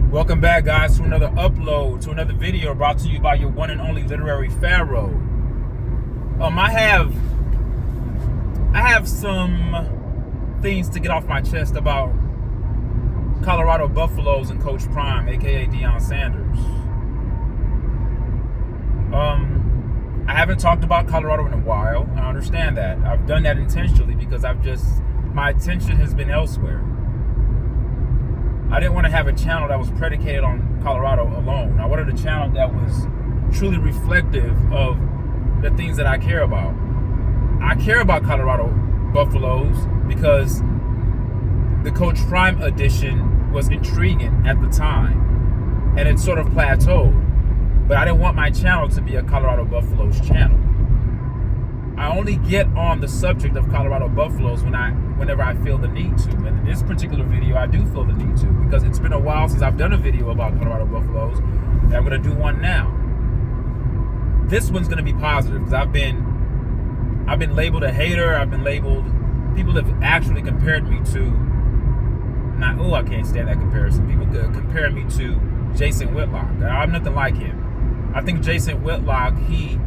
Welcome back, guys, to another upload, to another video brought to you by your one and only literary pharaoh. I have some things to get off my chest about Colorado Buffaloes and Coach Prime, aka Deion Sanders. I haven't talked about Colorado in a while. I understand that. I've done that intentionally because my attention has been elsewhere. I didn't want to have a channel that was predicated on Colorado alone. I wanted a channel that was truly reflective of the things that I care about. I care about Colorado Buffaloes because the Coach Prime edition was intriguing at the time, and it sort of plateaued. But I didn't want my channel to be a Colorado Buffaloes channel. I only get on the subject of Colorado Buffaloes whenever I feel the need to. And in this particular video, I do feel the need to because it's been a while since I've done a video about Colorado Buffaloes, and I'm going to do one now. This one's going to be positive because I've been labeled a hater. People have actually compared me to, I can't stand that comparison. People compare me to Jason Whitlock. I'm nothing like him. I think Jason Whitlock, he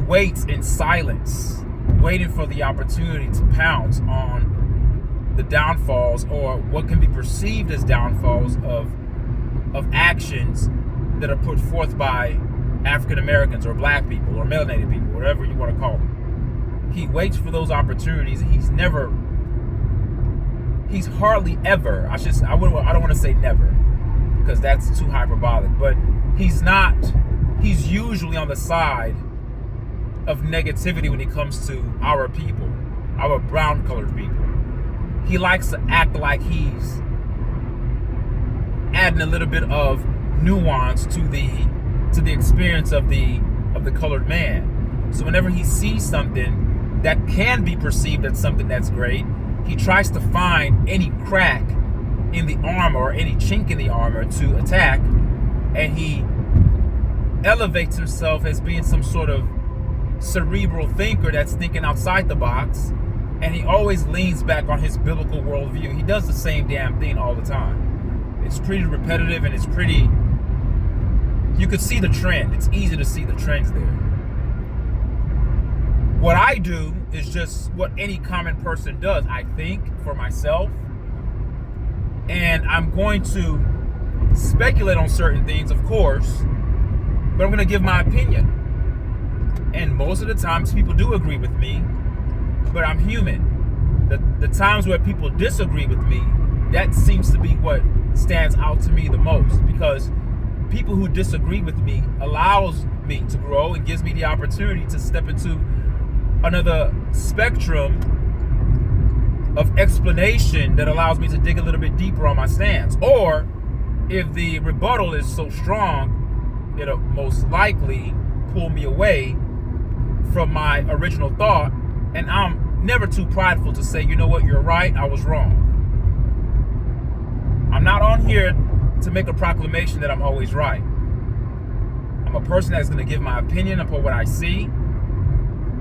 waits in silence, waiting for the opportunity to pounce on the downfalls or what can be perceived as downfalls of actions that are put forth by African Americans or black people or melanated people, whatever you want to call them. He waits for those opportunities. He's hardly ever, I don't want to say never because that's too hyperbolic, but he's usually on the side of negativity when it comes to our people, our brown colored people. He likes to act like he's adding a little bit of nuance to the experience of the colored man. So whenever he sees something that can be perceived as something that's great, he tries to find any crack in the armor or any chink in the armor to attack, and he elevates himself as being some sort of cerebral thinker that's thinking outside the box, and he always leans back on his biblical worldview. He does the same damn thing all the time. It's pretty repetitive, and you could see the trend. It's easy to see the trends there. What I do is just what any common person does. I think for myself, and I'm going to speculate on certain things, of course, but I'm going to give my opinion. And most of the times people do agree with me, but I'm human. The times where people disagree with me, that seems to be what stands out to me the most, because people who disagree with me allows me to grow and gives me the opportunity to step into another spectrum of explanation that allows me to dig a little bit deeper on my stance. Or if the rebuttal is so strong, it'll most likely pull me away from my original thought, and I'm never too prideful to say, you know what, you're right, I was wrong. I'm not on here to make a proclamation that I'm always right. I'm a person that's going to give my opinion upon what I see.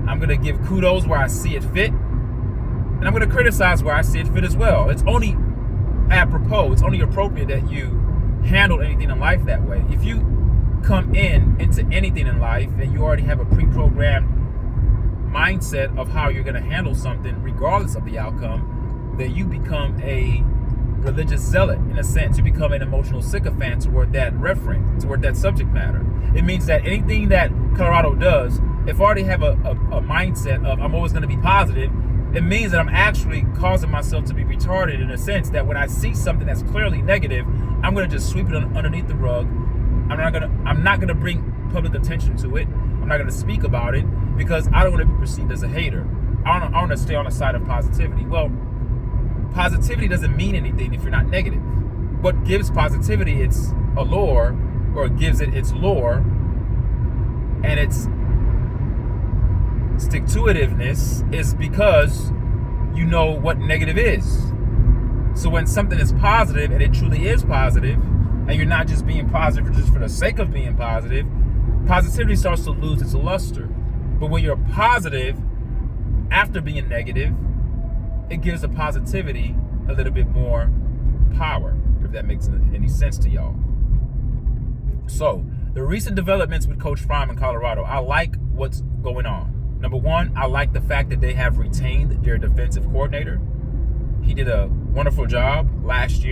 I'm going to give kudos where I see it fit, and I'm going to criticize where I see it fit as well. It's only apropos, it's only appropriate that you handle anything in life that way. If you come into anything in life and you already have a pre-programmed mindset of how you're going to handle something regardless of the outcome, then you become a religious zealot in a sense. You become an emotional sycophant toward that reference, toward that subject matter. It means that anything that Colorado does, if I already have a mindset of I'm always going to be positive, it means that I'm actually causing myself to be retarded in a sense that when I see something that's clearly negative, I'm going to just sweep it underneath the rug. I'm not gonna bring public attention to it. I'm not gonna speak about it because I don't want to be perceived as a hater. I want to stay on the side of positivity. Well, positivity doesn't mean anything if you're not negative. What gives positivity its allure, or gives it its lore, and its stick-to-itiveness, is because you know what negative is. So when something is positive, and it truly is positive, and you're not just being positive just for the sake of being positive, positivity starts to lose its luster. But when you're positive after being negative, it gives the positivity a little bit more power, if that makes any sense to y'all. So, the recent developments with Coach Prime in Colorado, I like what's going on. Number one, I like the fact that they have retained their defensive coordinator. He did a wonderful job last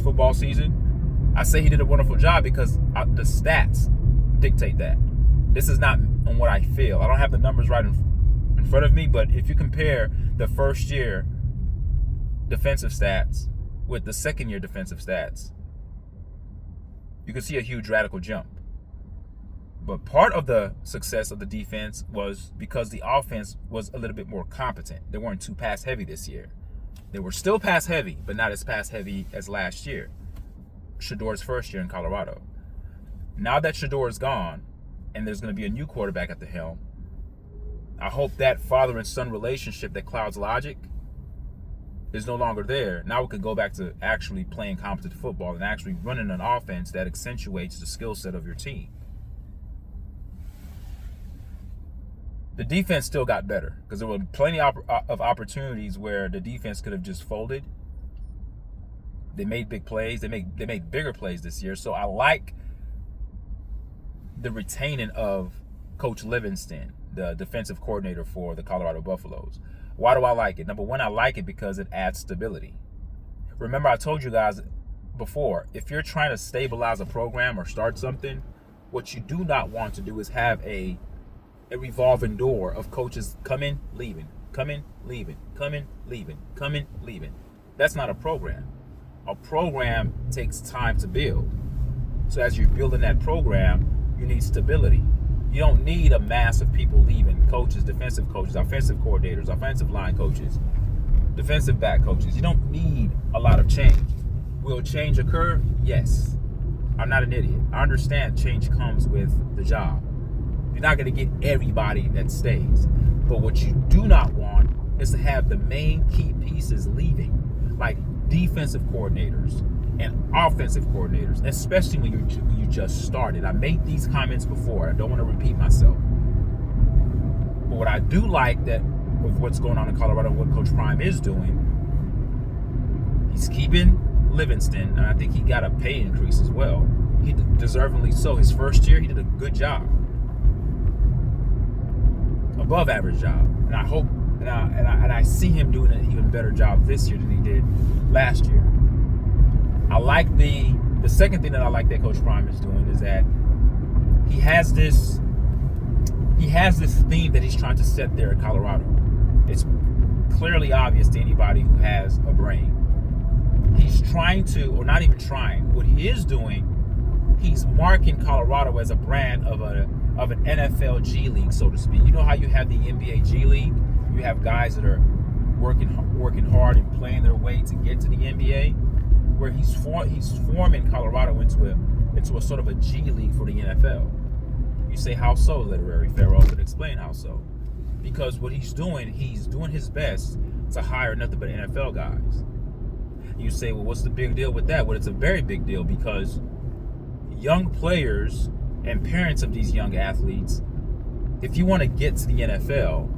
football season. I say he did a wonderful job because the stats dictate that. This is not on what I feel. I don't have the numbers right in front of me, but if you compare the first year defensive stats with the second year defensive stats, you can see a huge radical jump. But part of the success of the defense was because the offense was a little bit more competent. They weren't too pass heavy this year. They were still pass heavy, but not as pass heavy as last year, Shedor's first year in Colorado. Now that Shedor is gone and there's going to be a new quarterback at the helm, I hope that father and son relationship that clouds logic is no longer there. Now we can go back to actually playing competent football and actually running an offense that accentuates the skill set of your team. The defense still got better because there were plenty of opportunities where the defense could have just folded. They made big plays. They made bigger plays this year. So I like the retaining of Coach Livingston, the defensive coordinator for the Colorado Buffaloes. Why do I like it? Number one, I like it because it adds stability. Remember, I told you guys before, if you're trying to stabilize a program or start something, what you do not want to do is have a revolving door of coaches coming, leaving, coming, leaving, coming, leaving, coming, leaving. That's not a program. A program takes time to build. So as you're building that program, you need stability. You don't need a mass of people leaving, coaches, defensive coaches, offensive coordinators, offensive line coaches, defensive back coaches. You don't need a lot of change. Will change occur? Yes. I'm not an idiot. I understand change comes with the job. You're not going to get everybody that stays. But what you do not want is to have the main key pieces leaving, like defensive coordinators and offensive coordinators, especially when you just started. I made these comments before. I don't want to repeat myself. But what I do like that with what's going on in Colorado and what Coach Prime is doing, he's keeping Livingston, and I think he got a pay increase as well. He deservingly so. His first year, he did a good job. Above average job. And I hope and I see him doing an even better job this year than he did last year. I like the second thing that I like that Coach Prime is doing is that he has this theme that he's trying to set there in Colorado. It's clearly obvious to anybody who has a brain. He's trying to, or not even trying, what he is doing, he's marking Colorado as a brand of an NFL G League, so to speak. You know how you have the NBA G League? You have guys that are working hard and playing their way to get to the NBA. Where he's forming Colorado into a sort of a G League for the NFL. You say, how so, Literary Pharaoh? Could explain how so. Because what he's doing his best to hire nothing but NFL guys. You say, well, what's the big deal with that? Well, it's a very big deal because young players and parents of these young athletes, if you want to get to the NFL,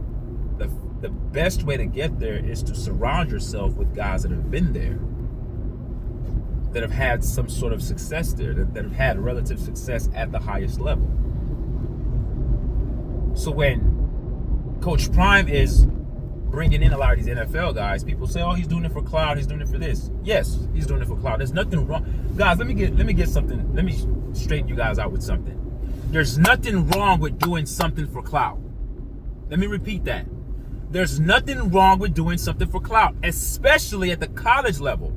the best way to get there is to surround yourself with guys that have been there, that have had some sort of success there, that have had relative success at the highest level. So when Coach Prime is bringing in a lot of these NFL guys, people say, oh, he's doing it for clout, he's doing it for this. Yes, he's doing it for clout. There's nothing wrong. Guys, let me get something. Let me straighten you guys out with something. There's nothing wrong with doing something for clout. Let me repeat that. There's nothing wrong with doing something for clout, especially at the college level.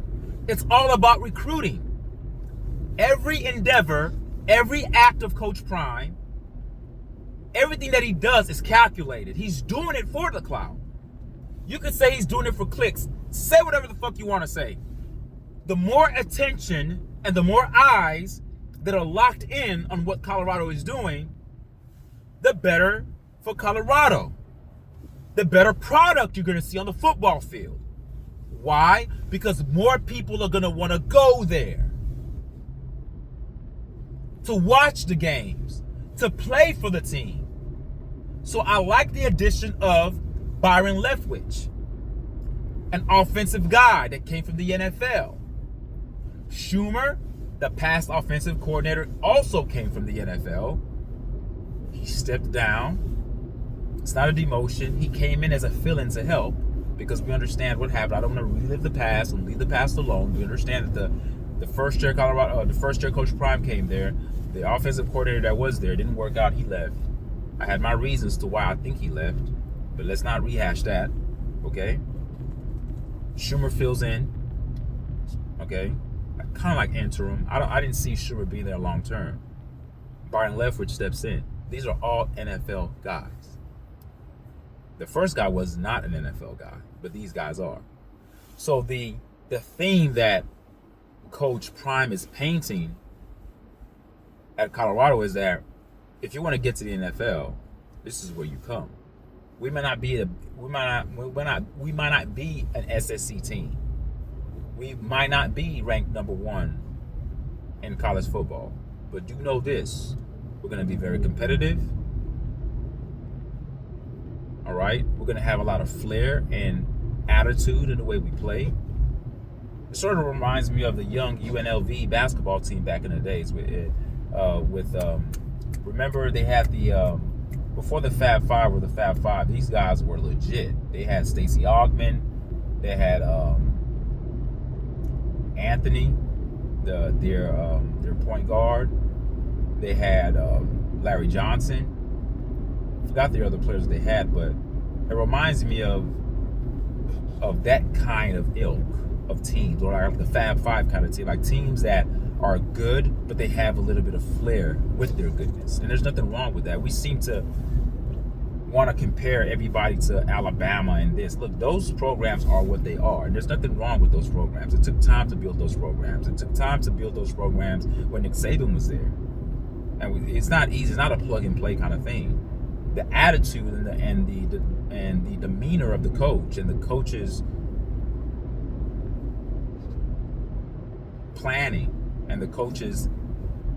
It's all about recruiting. Every endeavor, every act of Coach Prime, everything that he does is calculated. He's doing it for the clout. You could say he's doing it for clicks. Say whatever the fuck you want to say. The more attention and the more eyes that are locked in on what Colorado is doing, the better for Colorado. The better product you're going to see on the football field. Why? Because more people are going to want to go there to watch the games, to play for the team. So I like the addition of Byron Leftwich, an offensive guy that came from the NFL. Schumer, the past offensive coordinator, also came from the NFL. He stepped down. It's not a demotion. He came in as a fill-in to help because we understand what happened. I don't want to relive the past and leave the past alone. We understand that the first year the first year Coach Prime came there, the offensive coordinator that was there didn't work out. He left. I had my reasons to why I think he left, but let's not rehash that. Okay. Schumer fills in. Okay. Kind of like interim. I didn't see Schumer being there long term. Byron Leftwich steps in. These are all NFL guys. The first guy was not an NFL guy, but these guys are. So the theme that Coach Prime is painting at Colorado is that if you want to get to the NFL, this is where you come. We might not be an SSC team. We might not be ranked number 1 in college football, but do know this: we're going to be very competitive. All right, we're going to have a lot of flair and attitude in the way we play. It sort of reminds me of the young UNLV basketball team back in the days. Remember they had the before the Fab Five were the Fab Five. These guys were legit. They had Stacey Augmon. They had Anthony, their point guard. They had Larry Johnson. I forgot the other players they had, but it reminds me of that kind of ilk of teams, or like the Fab Five kind of team, like teams that are good, but they have a little bit of flair with their goodness. And there's nothing wrong with that. We seem to want to compare everybody to Alabama and this. Look, those programs are what they are, and there's nothing wrong with those programs. It took time to build those programs. It took time to build those programs when Nick Saban was there. And it's not easy. It's not a plug and play kind of thing. The attitude and the demeanor of the coach and the coach's planning and the coach's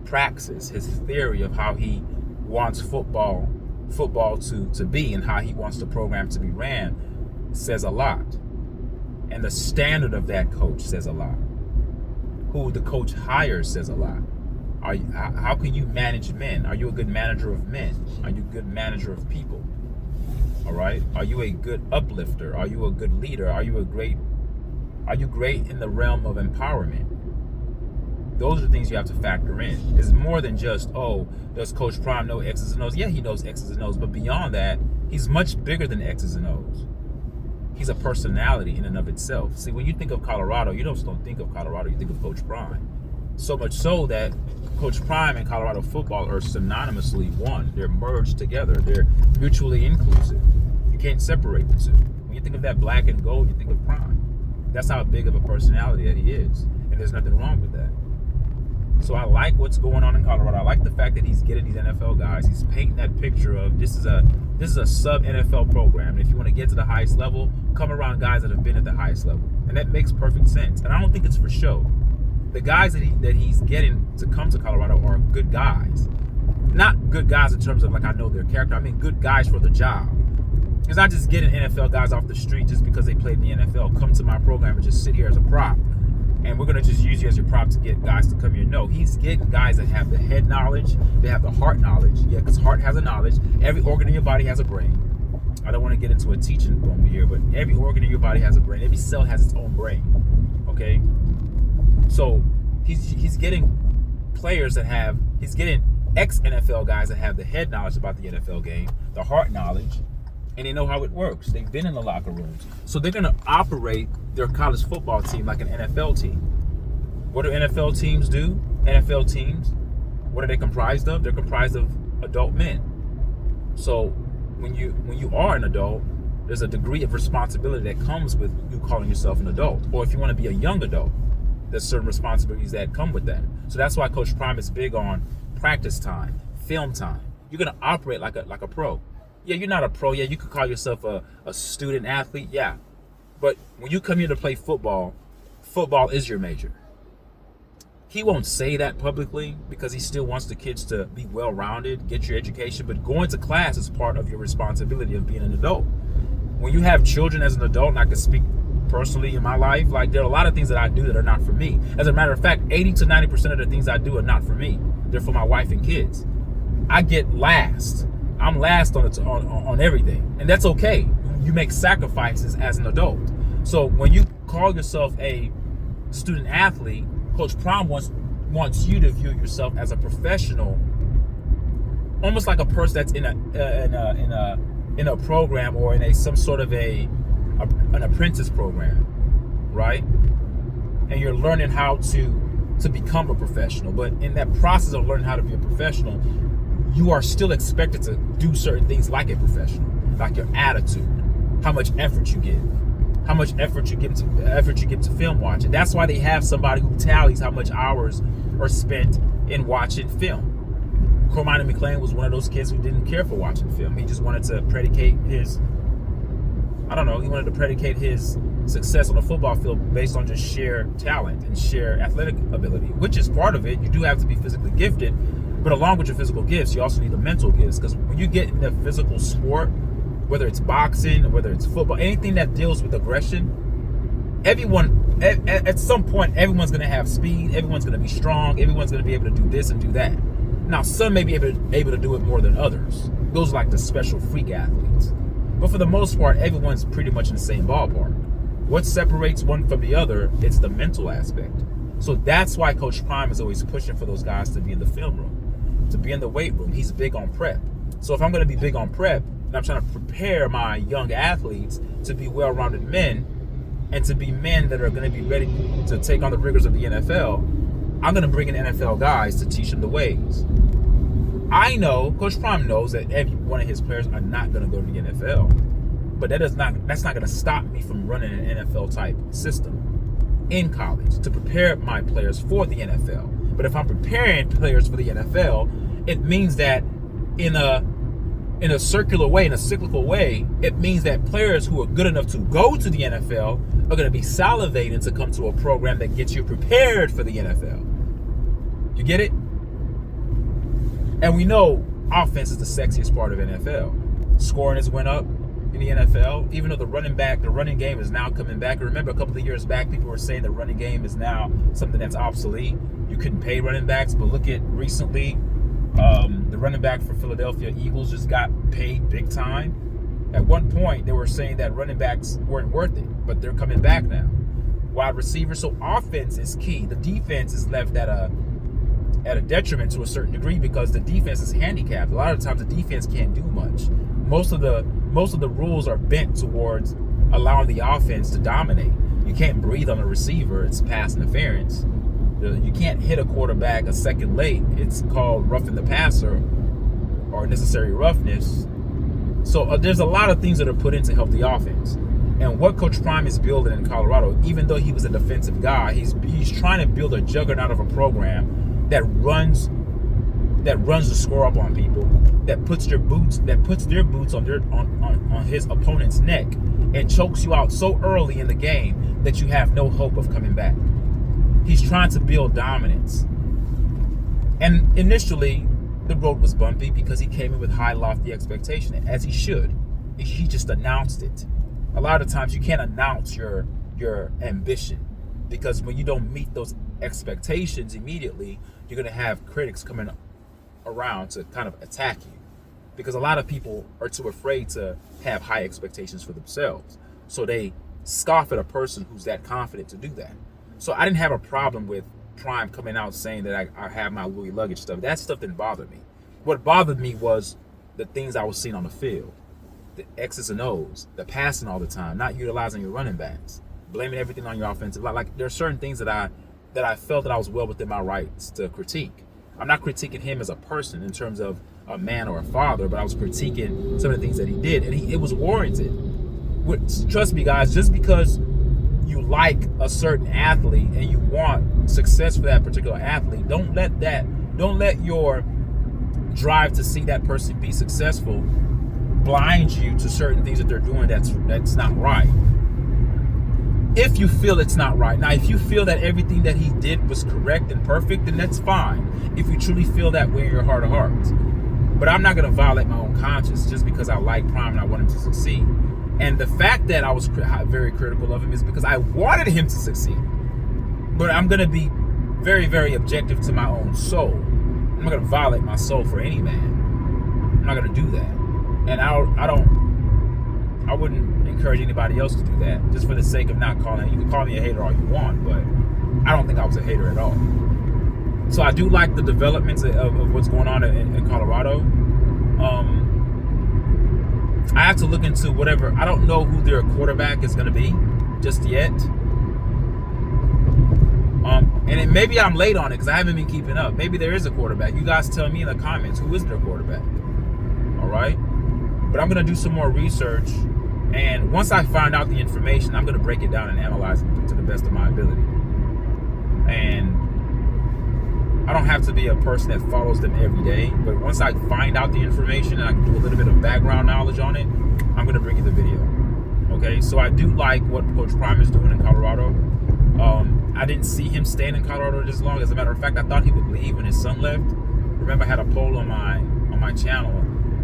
praxis, his theory of how he wants football to be and how he wants the program to be ran says a lot. And the standard of that coach says a lot. Who the coach hires says a lot. How can you manage men? Are you a good manager of men? Are you a good manager of people? All right. Are you a good uplifter? Are you a good leader? Are you great in the realm of empowerment? Those are things you have to factor in. It's more than just, does Coach Prime know X's and O's? Yeah, he knows X's and O's, but beyond that, he's much bigger than X's and O's. He's a personality in and of itself. See, when you think of Colorado, you just don't think of Colorado, you think of Coach Prime. So much so that Coach Prime and Colorado football are synonymously one. They're merged together. They're mutually inclusive. You can't separate the two. When you think of that black and gold, you think of Prime. That's how big of a personality that he is. And there's nothing wrong with that. So I like what's going on in Colorado. I like the fact that he's getting these NFL guys. He's painting that picture of this is a sub NFL program. And if you want to get to the highest level, come around guys that have been at the highest level. And that makes perfect sense. And I don't think it's for show. The guys that he's getting to come to Colorado are good guys. Not good guys in terms of like I know their character. I mean good guys for the job. He's not just getting NFL guys off the street just because they played in the NFL. Come to my program and just sit here as a prop. And we're going to just use you as your prop to get guys to come here. No, he's getting guys that have the head knowledge. They have the heart knowledge. Yeah, because heart has a knowledge. Every organ in your body has a brain. I don't want to get into a teaching moment here, but every organ in your body has a brain. Every cell has its own brain. Okay? So he's getting players he's getting ex-NFL guys that have the head knowledge about the NFL game, the heart knowledge, and they know how it works. They've been in the locker rooms. So they're going to operate their college football team like an NFL team. What do NFL teams do? NFL teams, what are they comprised of? They're comprised of adult men. So when you are an adult, there's a degree of responsibility that comes with you calling yourself an adult. Or if you want to be a young adult, there's certain responsibilities that come with that. So that's why Coach Prime is big on practice time, film time. You're going to operate like a pro. Yeah, you're not a pro. Yeah, you could call yourself a student athlete. Yeah. But when you come here to play football, football is your major. He won't say that publicly because he still wants the kids to be well-rounded, get your education. But going to class is part of your responsibility of being an adult. When you have children as an adult, and I can speak personally in my life. Like, there are a lot of things that I do that are not for me. As a matter of fact, 80 to 90% of the things I do are not for me. They're for my wife and kids. I get last. I'm last on everything, and that's okay. You make sacrifices as an adult. So when you call yourself a student athlete, Coach Prime wants you to view yourself as a professional, almost like a person that's in a program or in some sort of an apprentice program, right? And you're learning how to become a professional. But in that process of learning how to be a professional, you are still expected to do certain things like a professional, like your attitude, how much effort you give, how much effort you give to film watching. That's why they have somebody who tallies how much hours are spent in watching film. Cormani McClain was one of those kids who didn't care for watching film. He just wanted to predicate his success on the football field based on just sheer talent and sheer athletic ability, which is part of it. You do have to be physically gifted, but along with your physical gifts, you also need the mental gifts, because when you get in a physical sport, whether it's boxing or whether it's football, anything that deals with aggression, everyone, at some point, everyone's going to have speed, everyone's going to be strong, everyone's going to be able to do this and do that. Now, some may be able to do it more than others. Those are like the special freak athletes. But for the most part, everyone's pretty much in the same ballpark. What separates one from the other, it's the mental aspect. So that's why Coach Prime is always pushing for those guys to be in the film room, to be in the weight room. He's big on prep. So if I'm going to be big on prep, and I'm trying to prepare my young athletes to be well-rounded men and to be men that are going to be ready to take on the rigors of the NFL, I'm going to bring in NFL guys to teach them the ways. I know, Coach Prime knows that every one of his players are not going to go to the NFL, but that's not going to stop me from running an NFL-type system in college to prepare my players for the NFL. But if I'm preparing players for the NFL, it means that in a circular way, in a cyclical way, it means that players who are good enough to go to the NFL are going to be salivating to come to a program that gets you prepared for the NFL. You get it? And we know offense is the sexiest part of NFL. Scoring has went up in the NFL, even though the running game is now coming back. Remember, a couple of years back, people were saying the running game is now something that's obsolete. You couldn't pay running backs, but look at recently, the running back for Philadelphia Eagles just got paid big time. At one point, they were saying that running backs weren't worth it, but they're coming back now. Wide receiver, so offense is key. The defense is left at a detriment to a certain degree because the defense is handicapped. A lot of times the defense can't do much. Most of the rules are bent towards allowing the offense to dominate. You can't breathe on a receiver, it's pass interference. You can't hit a quarterback a second late. It's called roughing the passer or necessary roughness. So there's a lot of things that are put in to help the offense. And what Coach Prime is building in Colorado, even though he was a defensive guy, he's trying to build a juggernaut of a program that runs the score up on people, that puts their boots on his opponent's neck and chokes you out so early in the game that you have no hope of coming back. He's trying to build dominance. And initially, the road was bumpy because he came in with high, lofty expectation, as he should. He just announced it. A lot of times you can't announce your ambition, because when you don't meet those expectations immediately, you're going to have critics coming around to kind of attack you, because a lot of people are too afraid to have high expectations for themselves. So they scoff at a person who's that confident to do that. So I didn't have a problem with Prime coming out saying that I have my Louis luggage stuff. That stuff didn't bother me. What bothered me was the things I was seeing on the field. The X's and O's, the passing all the time, not utilizing your running backs, blaming everything on your offensive line. Like, there are certain things that I felt that I was well within my rights to critique. I'm not critiquing him as a person in terms of a man or a father, but I was critiquing some of the things that he did, and it was warranted. Trust me, guys, just because you like a certain athlete and you want success for that particular athlete, don't let your drive to see that person be successful blind you to certain things that they're doing that's not right. If you feel it's not right. Now, if you feel that everything that he did was correct and perfect, then that's fine. If you truly feel that way in your heart of hearts. But I'm not going to violate my own conscience just because I like Prime and I want him to succeed. And the fact that I was very critical of him is because I wanted him to succeed. But I'm going to be very, very objective to my own soul. I'm not going to violate my soul for any man. I'm not going to do that. And I wouldn't encourage anybody else to do that, just for the sake of not calling. You can call me a hater all you want, but I don't think I was a hater at all. So I do like the developments of what's going on in Colorado. I have to look into whatever. I don't know who their quarterback is going to be just yet. And maybe I'm late on it because I haven't been keeping up. Maybe there is a quarterback. You guys tell me in the comments who is their quarterback. All right? But I'm going to do some more research. And once I find out the information, I'm going to break it down and analyze it to the best of my ability. And I don't have to be a person that follows them every day. But once I find out the information and I can do a little bit of background knowledge on it, I'm going to bring you the video. Okay? So I do like what Coach Prime is doing in Colorado. I didn't see him staying in Colorado this long. As a matter of fact, I thought he would leave when his son left. Remember, I had a poll on my channel,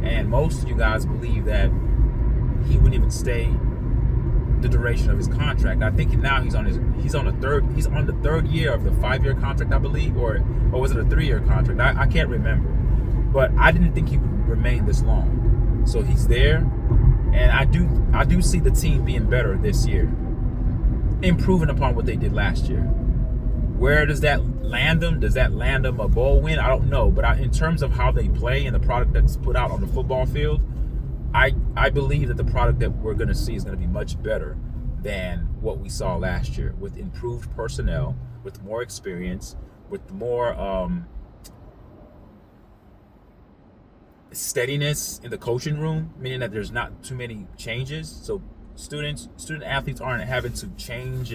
and most of you guys believe that he wouldn't even stay the duration of his contract. I think now he's on the third year of the 5-year contract, I believe, or was it a 3-year contract? I can't remember, but I didn't think he would remain this long. So he's there, and I do see the team being better this year, improving upon what they did last year. Where does that land them? Does that land them a bowl win? I don't know. But in terms of how they play and the product that's put out on the football field, I believe that the product that we're going to see is going to be much better than what we saw last year, with improved personnel, with more experience, with more steadiness in the coaching room, meaning that there's not too many changes. So student athletes aren't having to change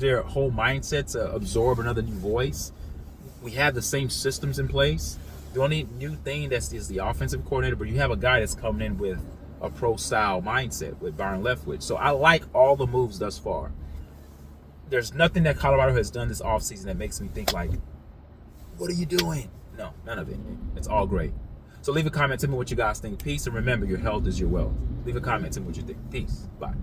their whole mindset to absorb another new voice. We have the same systems in place. The only new thing is the offensive coordinator, but you have a guy that's coming in with a pro-style mindset with Byron Leftwich. So I like all the moves thus far. There's nothing that Colorado has done this offseason that makes me think like, what are you doing? No, none of it. It's all great. So leave a comment, tell me what you guys think. Peace, and remember, your health is your wealth. Leave a comment, tell me what you think. Peace. Bye.